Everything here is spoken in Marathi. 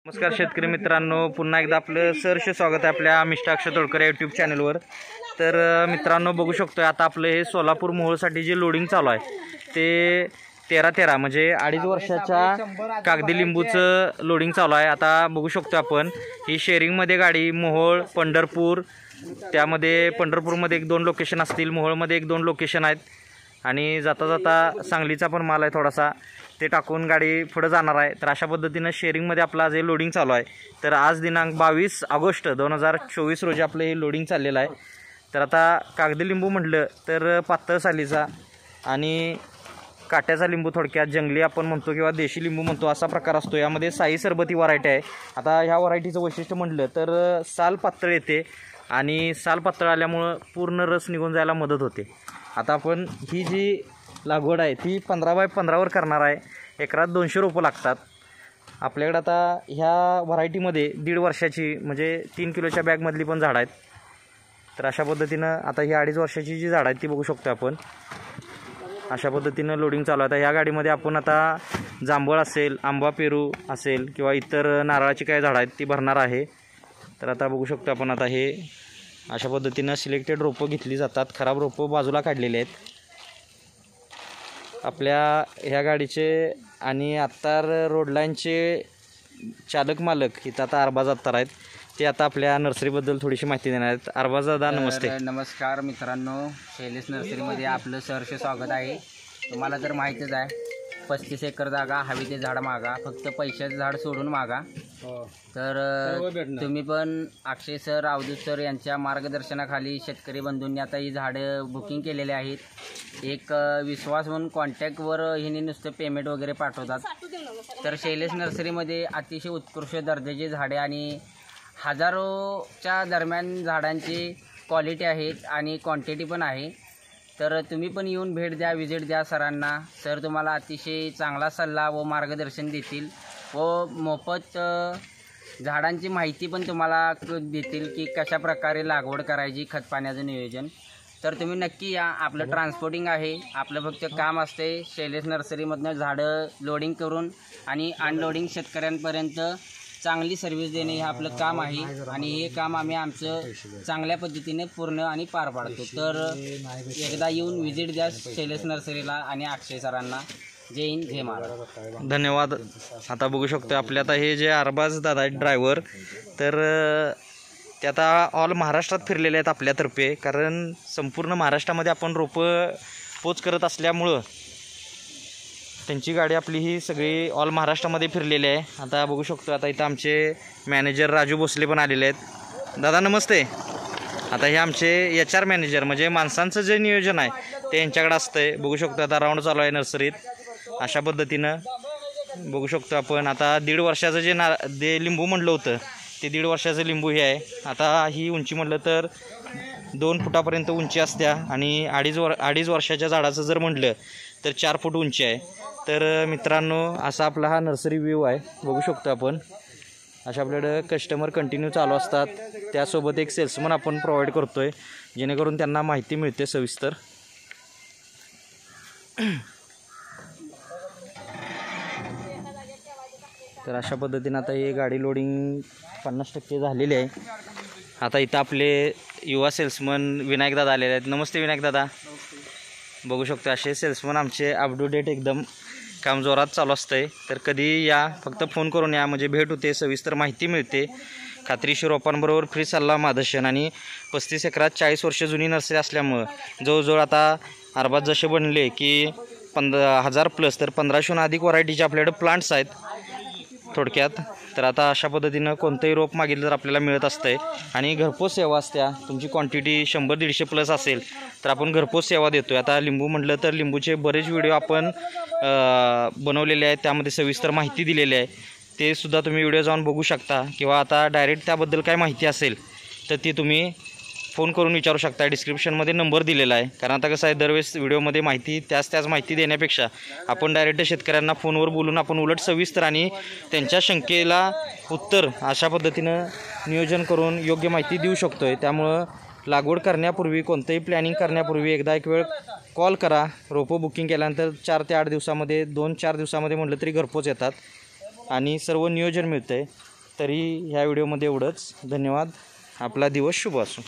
नमस्कार शेतकरी मित्रांनो, पुन्हा एकदा आपलं सहर्ष स्वागत आहे आपल्या मिस्टर अक्षय तोडकर यूट्यूब चॅनलवर। तर मित्रांनो बघू शकतोय आता आपलं हे सोलापूर मोहोळसाठी जे लोडिंग चालू आहे ते 13-13 म्हणजे 2.5 वर्षाच्या कागदी लिंबूचं लोडिंग चालू आहे। आता बघू शकतो आपण ही शेअरिंगमध्ये गाडी मोहोळ पंढरपूर, त्यामध्ये पंढरपूरमध्ये 1-2 लोकेशन असतील, मोहोळमध्ये 1-2 लोकेशन आहेत आणि जाता जाता सांगलीचा पण माल आहे थोडासा, ते टाकून गाडी पुढे जाणार आहे। तर अशा पद्धतीनं शेअरिंगमध्ये आपलं आज हे लोडिंग चालू आहे। तर आज दिनांक 22 ऑगस्ट 2024 रोजी आपलं हे लोडिंग चाललेलं आहे। तर आता कागदी लिंबू म्हटलं तर पातळ सालीचा आणि काट्याचा लिंबू, थोडक्यात जंगली आपण म्हणतो किंवा देशी लिंबू म्हणतो असा प्रकार असतो। यामध्ये साई सरबती व्हरायटी आहे। आता ह्या व्हरायटीचं वैशिष्ट्य म्हटलं तर साल पातळ येते आणि साल पातळ आल्यामुळं पूर्ण रस निघून जायला मदत होते। आता आपण ही जी लागवड आहे ती 15x15 वर करणार आहे। एकरात 200 रोपं लागतात आपल्याकडे। आता ह्या व्हरायटीमध्ये 1.5 वर्षाची म्हणजे 3 किलोच्या बॅगमधली पण झाडं आहेत। तर अशा पद्धतीनं आता ही 2.5 वर्षाची जी झाडं आहेत ती बघू शकतो आपण। अशा पद्धतीनं लोडिंग चालू आहे। आता ह्या गाडीमध्ये आपण आता जांभूळ असेल, आंबा पेरू असेल किंवा इतर नारळाची काही झाडं आहेत ती भरणार आहे। तर आता बघू शकतो आपण आता हे अशा पद्धतीनं सिलेक्टेड रोपं घेतली जातात, खराब रोपं बाजूला काढलेले आहेत आपल्या ह्या गाडीचे। आणि अत्तार रोडलाईनचे चालक मालक इथं आता अरबाज अत्तार आहेत, ते आता आपल्या नर्सरीबद्दल थोडीशी माहिती देणार आहेत। अरबाज दादा नमस्ते। नमस्कार मित्रांनो, शैलेश नर्सरीमध्ये आपलं सहर्ष स्वागत आहे। तुम्हाला तर माहितीच आहे 35 एकर जागा, हवी ते झाड मागा, फक्त पैशाचं झाड सोडून मागा। तर तुम्ही पण अक्षय सर, अवधूत सर यांच्या मार्गदर्शनाखाली शेतकरी बंधूंनी आता ही झाडं बुकिंग केलेली आहेत। एक विश्वास म्हणून कॉन्टॅक्टवर हिने नुसतं पेमेंट वगैरे पाठवतात। तर शैलेश नर्सरीमध्ये अतिशय उत्कृष्ट दर्जाची झाडे आणि हजारोच्या दरम्यान झाडांची क्वालिटी आहेत आणि क्वांटिटी पण आहे। तर तुम्ही पण येऊन भेट द्या, विजिट द्या सरांना। सर तुम्हाला अतिशय चांगला सल्ला व मार्गदर्शन देतील व मोफत झाडांची माहिती पण तुम्हाला देतील की कशा प्रकारे लागवड करायची, खत पाण्याचं नियोजन। तर तुम्ही नक्की या, आपलं ट्रान्सपोर्टिंग आहे। आपलं फक्त काम असते शैलेश नर्सरीमधनं झाडं लोडिंग करून आणि अनलोडिंग शेतकऱ्यांपर्यंत चांगली सर्व्हिस देणे हे आपलं काम आहे आणि हे काम आम्ही आमचं चांगल्या पद्धतीने पूर्ण आणि पार पाडतो। तर एकदा येऊन विजिट द्या शैलेश नर्सरीला आणि अक्षय सरांना। जय हिंद, जय महाराज, धन्यवाद। आता बघू शकतो आपल्या आता हे जे अरबाज दादा आहेत ड्रायव्हर, तर ते आता ऑल महाराष्ट्रात फिरलेले आहेत आपल्यातर्फे, कारण संपूर्ण महाराष्ट्रामध्ये आपण रोपं पोच करत असल्यामुळं त्यांची गाडी आपली ही सगळी ऑल महाराष्ट्रामध्ये फिरलेली आहे। आता बघू शकतो आता इथं आमचे मॅनेजर राजू भोसले पण आलेले आहेत। दादा नमस्ते। आता हे आमचे HR मॅनेजर म्हणजे माणसांचं जे नियोजन आहे ते यांच्याकडे असतंय। बघू शकतो आता राऊंड चालू आहे नर्सरीत अशा पद्धतीनं बघू शकतो आपण। आता 1.5 वर्षाचं जे लिंबू म्हटलं होतं ते 1.5 वर्षाचं लिंबू हे आहे। आता ही उंची म्हटलं तर 2 फुटापर्यंत उंची असत्या आणि 2.5 वर्षाच्या झाडाचं जर म्हटलं तर 4 फूट उंची आहे। तर मित्रांनो असा आपला हा नर्सरी व्ह्यू आहे, बघू शकतो आपण। अशा आपल्याकडं कस्टमर कंटिन्यू चालू असतात, त्यासोबत एक सेल्समन आपण प्रोव्हाइड करतो आहे जेणेकरून त्यांना माहिती मिळते सविस्तर। तर अशा पद्धतीने आता ही गाडी लोडिंग 50% झालेली आहे। आता इथं आपले युवा सेल्समन विनायक दादा आलेले आहेत। नमस्ते विनायक दादा। बघू शकतो असे सेल्समन आमचे अप टू डेट एकदम काम जोरात चालू असतंय। तर कधी या, फक्त फोन करून या, म्हणजे भेट होते, सविस्तर माहिती मिळते, खात्रीशीर रोपांबरोबर फ्री सल्ला मार्गदर्शन। आणि 35 एकरात 40 वर्ष जुनी नर्सरी असल्यामुळं जवळजवळ आता अरबाज जसे बनले की 1000+ तर 1500हून अधिक व्हरायटीचे आपल्याकडे प्लांट्स आहेत थोडक्यात। तर आता अशा पद्धतीनं कोणतंही रोप मागितलं तर आपल्याला मिळत असतंय आणि घरपोच सेवा असत्या। तुमची क्वांटिटी 100-150+ असेल तर आपण घरपोच सेवा देतो आहे। आता लिंबू म्हटलं तर लिंबूचे बरेच व्हिडिओ आपण बनवलेले आहेत, त्यामध्ये सविस्तर माहिती दिलेली आहे, ते सुद्धा तुम्ही व्हिडिओ जाऊन बघू शकता किंवा आता डायरेक्ट त्याबद्दल काय माहिती असेल तर ती तुम्ही फोन करून विचारू शकता। डिस्क्रिप्शनमध्ये नंबर दिलेला आहे, कारण आता कसं आहे दरवेळेस व्हिडिओमध्ये माहिती त्याच माहिती देण्यापेक्षा आपण डायरेक्ट शेतकऱ्यांना फोनवर बोलून आपण उलट सविस्तर आणि त्यांच्या शंकेला उत्तर अशा पद्धतीनं नियोजन करून योग्य माहिती देऊ शकतो आहे। त्यामुळं लागवड करण्यापूर्वी, कोणतंही प्लॅनिंग करण्यापूर्वी एकदा एक वेळ कॉल करा। रोपं बुकिंग केल्यानंतर 4 ते 8 दिवसामध्ये, 2-4 दिवसामध्ये म्हटलं तरी घरपोच येतात आणि सर्व नियोजन मिळतं आहे। तरी ह्या व्हिडिओमध्ये एवढंच. धन्यवाद. आपला दिवस शुभ असो.